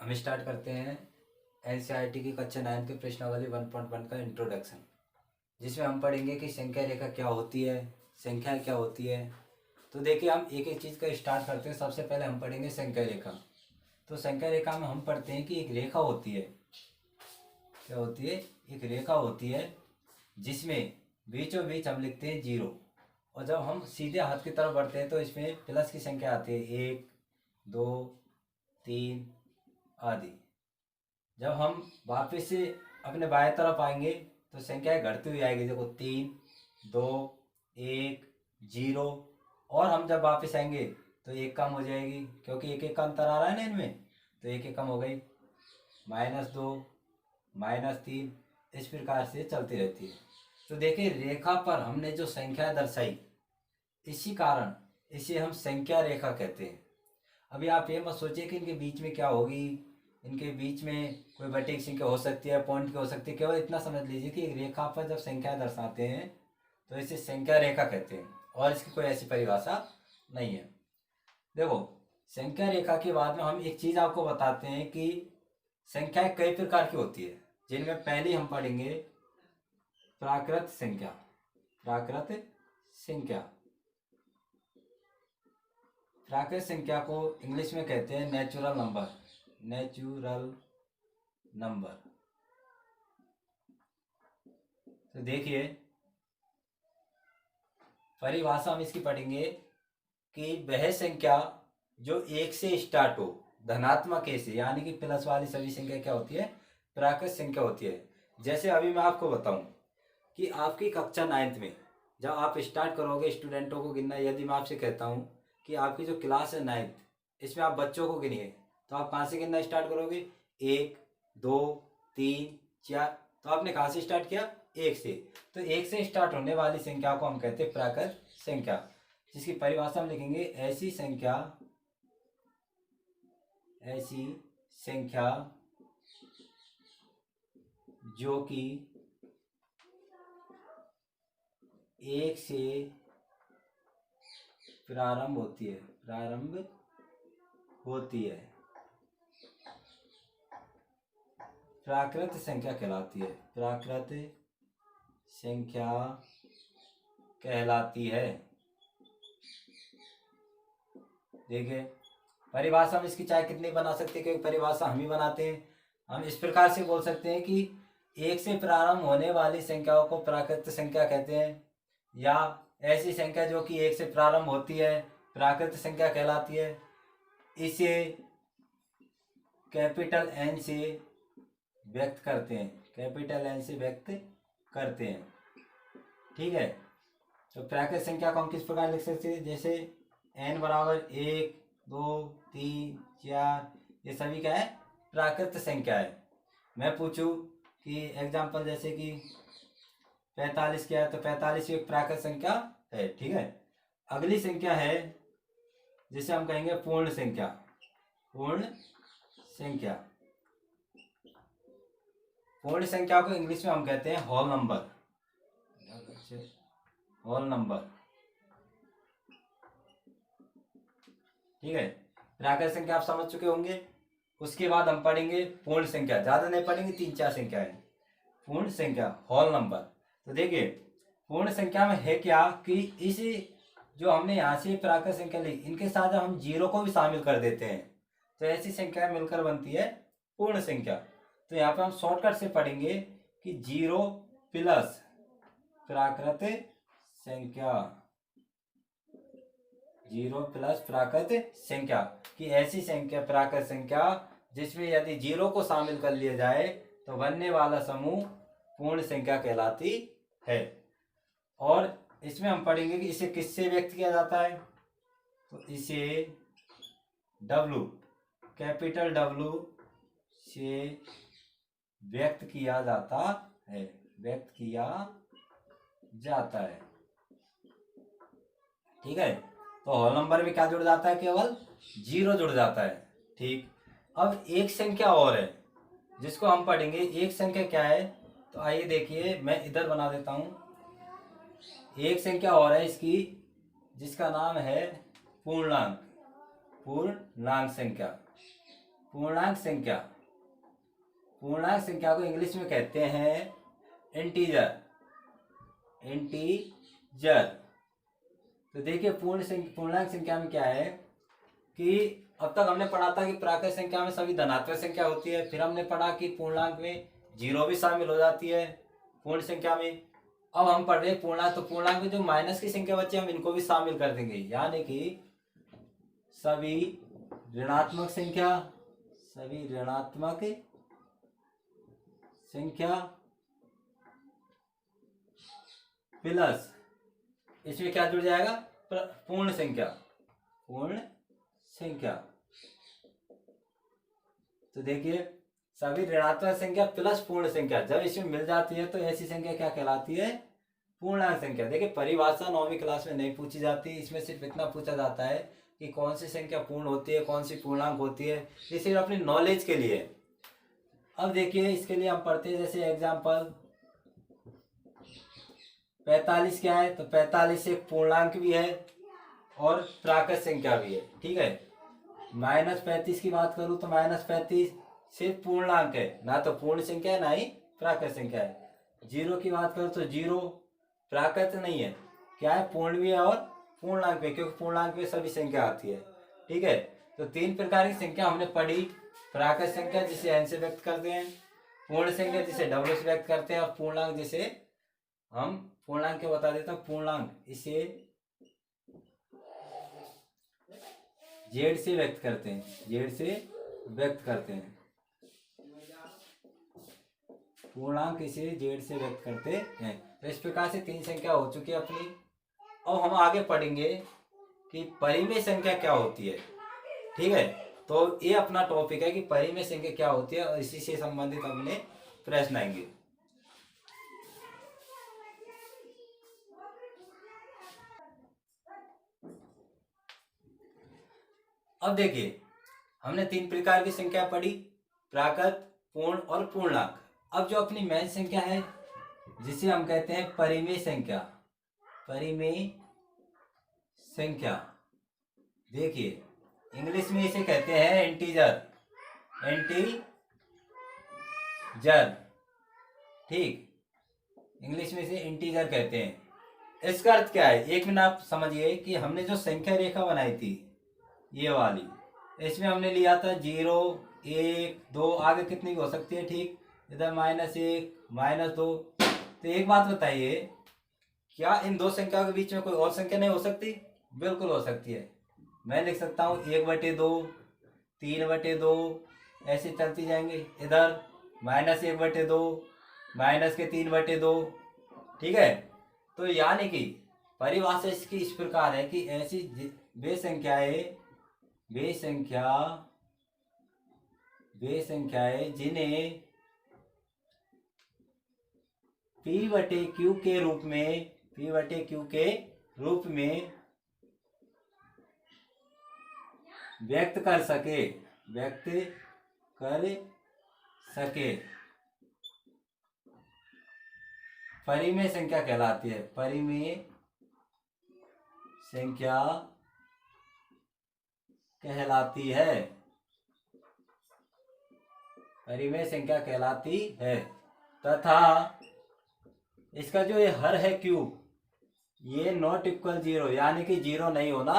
हम स्टार्ट करते हैं एनसीईआरटी की कक्षा 9 के प्रश्नावली 1.1 का इंट्रोडक्शन, जिसमें हम पढ़ेंगे कि संख्या रेखा क्या होती है, संख्या क्या होती है। तो देखिए, हम एक एक चीज़ का स्टार्ट करते हैं। सबसे पहले हम पढ़ेंगे संख्या रेखा। तो संख्या रेखा में हम पढ़ते हैं कि एक रेखा होती है। क्या होती है? एक रेखा होती है जिसमें बीचों बीच हम लिखते हैं 0, और जब हम सीधे हाथ की तरफ बढ़ते हैं तो इसमें प्लस की संख्या आती है, 1 2 3 आदि। जब हम वापस से अपने बाएं तरफ आएंगे तो संख्याएं घटती हुई आएगी। देखो, 3 2 1 0। और हम जब वापस आएंगे तो एक कम हो जाएगी, क्योंकि एक एक का अंतर आ रहा है ना इनमें, तो एक एक कम हो गई। -2 -3, इस प्रकार से चलती रहती है। तो देखिए, रेखा पर हमने जो संख्या दर्शाई, इसी कारण इसे हम संख्या रेखा कहते हैं। अभी आप ये मत सोचिए कि इनके बीच में क्या होगी, इनके बीच में कोई बटे की संख्या हो सकती है, पॉइंट की हो सकती है। केवल इतना समझ लीजिए कि एक रेखा पर जब संख्या दर्शाते हैं तो इसे संख्या रेखा कहते हैं, और इसकी कोई ऐसी परिभाषा नहीं है। देखो, संख्या रेखा के बाद में हम एक चीज़ आपको बताते हैं कि संख्याएं कई प्रकार की होती है, जिनमें पहली हम पढ़ेंगे प्राकृत संख्या। प्राकृत संख्या, प्राकृत संख्या को इंग्लिश में कहते हैं नेचुरल नंबर। Natural number. तो देखिए, परिभाषा हम इसकी पढ़ेंगे कि वह संख्या जो 1 से स्टार्ट हो, धनात्मक ए से, यानी कि प्लस वाली सभी संख्या क्या होती है? प्राकृत संख्या होती है। जैसे अभी मैं आपको बताऊं कि आपकी कक्षा 9th में जब आप स्टार्ट करोगे स्टूडेंटों को गिनना, यदि मैं आपसे कहता हूं कि आपकी जो क्लास है 9th, इसमें आप बच्चों को गिनिए, तो आप कहाँ से गिनना स्टार्ट करोगे? 1 2 3 4। तो आपने कहाँ से स्टार्ट किया? 1 से। तो 1 से स्टार्ट होने वाली संख्या को हम कहते हैं प्राकृत संख्या, जिसकी परिभाषा हम लिखेंगे ऐसी संख्या जो कि 1 से प्रारंभ होती है, प्राकृत संख्या कहलाती है। प्राकृत संख्या कहलाती है। देखिए, परिभाषा हम इसकी चाहे कितनी बना सकते हैं, क्योंकि परिभाषा हम ही बनाते हैं। हम इस प्रकार से बोल सकते हैं कि 1 से प्रारंभ होने वाली संख्याओं को प्राकृत संख्या कहते हैं, या ऐसी संख्या जो कि 1 से प्रारंभ होती है प्राकृत संख्या कहलाती है। इसे कैपिटल एन से व्यक्त करते हैं, कैपिटल एन से व्यक्त करते हैं। ठीक है। तो प्राकृत संख्या को हम किस प्रकार लिख सकते हैं? जैसे n बराबर 1 2 3 4, ये सभी क्या है? प्राकृत संख्या है। मैं पूछूं कि एग्जाम्पल जैसे कि 45 क्या है, तो 45 एक प्राकृत संख्या है। ठीक है। अगली संख्या है जिसे हम कहेंगे पूर्ण संख्या। पूर्ण संख्या, पूर्ण संख्या को इंग्लिश में हम कहते हैं होल नंबर। Whole number. ठीक है। प्राकृत संख्या आप समझ चुके होंगे। उसके बाद हम पढ़ेंगे पूर्ण संख्या। ज्यादा नहीं पढ़ेंगे, 3-4 संख्या है। पूर्ण संख्या, होल नंबर। तो देखिए, पूर्ण संख्या में है क्या कि इस जो हमने यहाँ से प्राकृत संख्या ली, इनके साथ हम 0 को भी शामिल कर देते हैं, तो ऐसी संख्या मिलकर बनती है पूर्ण संख्या। तो यहाँ पे हम शॉर्टकट से पढ़ेंगे कि 0 प्लस प्राकृत संख्या, 0 प्लस प्राकृत संख्या की ऐसी संख्या, प्राकृत संख्या जिसमें यदि 0 को शामिल कर लिया जाए तो बनने वाला समूह पूर्ण संख्या कहलाती है। और इसमें हम पढ़ेंगे कि इसे किससे व्यक्त किया जाता है, तो इसे W, कैपिटल W से व्यक्त किया जाता है, व्यक्त किया जाता है। ठीक है। तो होल नंबर में क्या जुड़ जाता है? केवल 0 जुड़ जाता है। ठीक। अब एक संख्या और है जिसको हम पढ़ेंगे। एक संख्या क्या है? तो आइए देखिए, मैं इधर बना देता हूं। एक संख्या और है इसकी, जिसका नाम है पूर्णांक। पूर्णांक संख्या। पूर्णांक संख्या, पूर्णांक संख्या को इंग्लिश में कहते हैं इंटीजर, इंटीजर। तो देखिए पूर्णांक संख्या में क्या है कि अब तक हमने पढ़ा था कि प्राकृत संख्या में सभी धनात्मक संख्या होती है, फिर हमने पढ़ा कि पूर्णांक में जीरो भी शामिल हो जाती है पूर्ण संख्या में। अब हम पढ़ रहे हैं पूर्णांक, तो पूर्णांक में जो माइनस की संख्या बची हम इनको भी शामिल कर देंगे, यानी कि सभी ऋणात्मक संख्या, सभी ऋणात्मक संख्या प्लस इसमें क्या जुड़ जाएगा, पूर्ण संख्या, पूर्ण संख्या। तो देखिए सभी ऋणात्मक संख्या प्लस पूर्ण संख्या जब इसमें मिल जाती है तो ऐसी संख्या क्या कहलाती है, पूर्णांक संख्या। देखिए परिभाषा 9वीं क्लास में नहीं पूछी जाती, इसमें सिर्फ इतना पूछा जाता है कि कौन सी संख्या पूर्ण होती है, कौन सी पूर्णांक होती है, ये सिर्फ अपनी नॉलेज के लिए। अब देखिए इसके लिए हम पढ़ते हैं, जैसे एग्जाम्पल 45 क्या है, तो 45 एक पूर्णांक भी है और प्राकृत संख्या भी है, ठीक है। -35 की बात करूं तो -35 सिर्फ पूर्णांक है, ना तो पूर्ण संख्या है ना ही प्राकृत संख्या है। 0 की बात करूं तो 0 प्राकृत नहीं है, क्या है, पूर्ण भी है और पूर्णांक भी, क्योंकि पूर्णांक में सभी संख्या आती है, ठीक है। तो 3 प्रकार की संख्या हमने पढ़ी, प्राकृत संख्या जिसे n से व्यक्त करते हैं, पूर्ण संख्या जिसे w से व्यक्त करते हैं, और पूर्णांक जिसे हम पूर्णांक के बता देता हूँ, पूर्णांक इसे z से व्यक्त करते हैं, z से व्यक्त करते हैं, पूर्णांक इसे z से व्यक्त करते हैं। तो इस प्रकार से 3 संख्या हो चुकी है अपनी। अब हम आगे पढ़ेंगे कि परिमेय संख्या क्या होती है, ठीक है। तो ये अपना टॉपिक है कि परिमेय संख्या क्या होती है, और इसी से संबंधित अपने प्रश्न आएंगे। अब देखिए हमने 3 प्रकार की संख्या पढ़ी, प्राकृत, पूर्ण और पूर्णांक। अब जो अपनी मेन संख्या है जिसे हम कहते हैं परिमेय संख्या, परिमेय संख्या, देखिए इंग्लिश में इसे कहते हैं इंटीजर, इंटीजर, ठीक, इंग्लिश में इसे इंटीजर कहते हैं। इसका अर्थ क्या है, एक मिनट आप समझिए कि हमने जो संख्या रेखा बनाई थी ये वाली, इसमें हमने लिया था 0, 1, 2, आगे कितनी हो सकती है, ठीक, इधर -1, -2। तो एक बात बताइए, क्या इन दो संख्याओं के बीच में कोई और संख्या नहीं हो सकती? बिल्कुल हो सकती है। मैं लिख सकता हूँ 1/2, 3/2, ऐसे चलती जाएंगे, इधर -1/2, -3/2, ठीक है। तो यानी कि परिभाषा इसकी इस प्रकार है कि ऐसी वे संख्याएं जिन्हें P/Q के रूप में, P/Q के रूप में व्यक्त कर सके, परिमेय संख्या कहलाती है, परिमेय संख्या कहलाती है, परिमेय संख्या कहलाती है। तथा इसका जो ये हर है Q, ये नॉट इक्वल 0, यानी कि 0 नहीं होना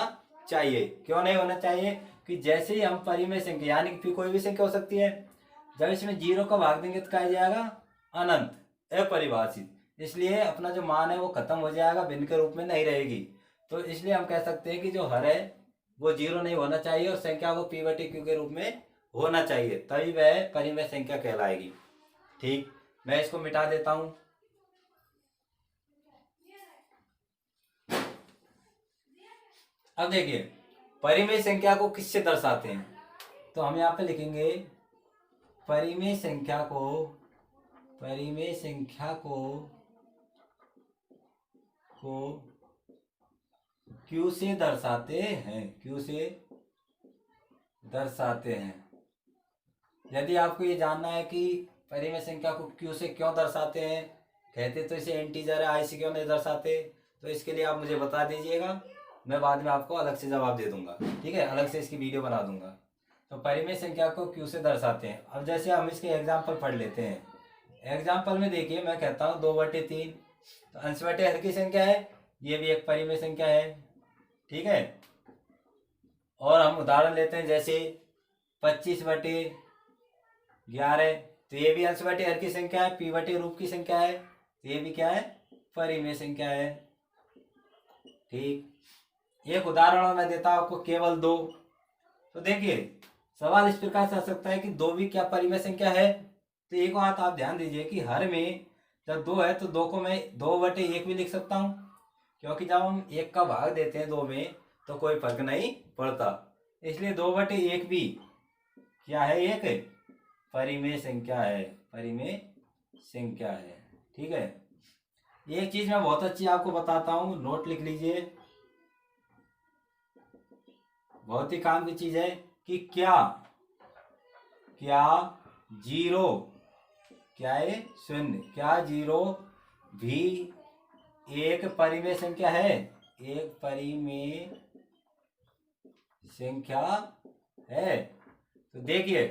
चाहिए। क्यों नहीं होना चाहिए? कि जैसे ही हम परिमेय संख्या, यानी कि कोई भी संख्या हो सकती है, जब इसमें 0 का भाग देंगे तो क्या जाएगा, अनंत, अपरिभाषित। इसलिए अपना जो मान है वो खत्म हो जाएगा, भिन्न के रूप में नहीं रहेगी। तो इसलिए हम कह सकते हैं कि जो हर है वो 0 नहीं होना चाहिए और संख्या को P/Q के रूप में होना चाहिए, तभी वह परिमेय संख्या कहलाएगी। ठीक, मैं इसको मिटा देता हूं। अब देखिए परिमेय संख्या को किससे दर्शाते हैं, तो हम यहाँ पे लिखेंगे परिमेय संख्या को Q से दर्शाते हैं, Q से दर्शाते हैं। यदि आपको ये जानना है कि परिमेय संख्या को Q से क्यों दर्शाते हैं, कहते तो इसे इंटीजर है, I से क्यों नहीं दर्शाते, तो इसके लिए आप मुझे बता दीजिएगा, मैं बाद में आपको अलग से जवाब दे दूंगा, ठीक है, अलग से इसकी वीडियो बना दूंगा। तो परिमेय संख्या को क्यू से दर्शाते हैं। अब जैसे हम इसके एग्जाम्पल पढ़ लेते हैं। एग्जाम्पल में देखिए, मैं कहता हूँ 2/3, तो अंश बटे हर की संख्या है, ये भी एक परिमेय संख्या है, ठीक है। और हम उदाहरण लेते हैं जैसे 25/11, तो ये भी अंश बटे हर की संख्या है, पी बटे रूप की संख्या है, तो ये भी क्या है, परिमेय संख्या है, ठीक। एक उदाहरण मैं देता हूं आपको, केवल 2। तो देखिए सवाल इस प्रकार से आ सकता है कि 2 भी क्या परिमेय संख्या है। तो एक बात आप ध्यान दीजिए कि हर में जब 2 है तो 2 को मैं 2/1 भी लिख सकता हूँ, क्योंकि जब हम 1 का भाग देते हैं 2 में तो कोई फर्क नहीं पड़ता, इसलिए 2/1 भी क्या है, एक परिमेय संख्या है, परिमेय संख्या है, ठीक है। एक चीज मैं बहुत अच्छी आपको बताता हूँ, नोट लिख लीजिए, बहुत ही काम की चीज है कि क्या 0, क्या है, 0, क्या 0 भी एक परिमेय संख्या है, एक परिमेय संख्या है। तो देखिए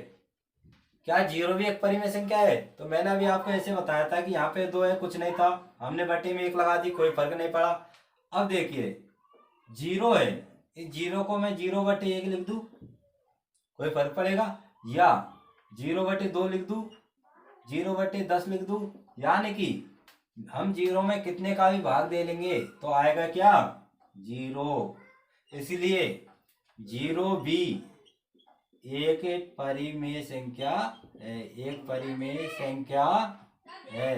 क्या 0 भी एक परिमेय संख्या है। तो मैंने अभी आपको ऐसे बताया था कि यहाँ पे 2 है, कुछ नहीं था, हमने बटे में 1 लगा दी, कोई फर्क नहीं पड़ा। अब देखिए 0 है, इस 0 को मैं 0/1 लिख दूं, कोई फर्क पड़ेगा, या 0/2 लिख दूं, 0/10 लिख दूं, यानी कि हम 0 में कितने का भी भाग दे लेंगे तो आएगा क्या, 0। इसलिए 0 भी एक परिमेय संख्या है, एक परिमेय संख्या है।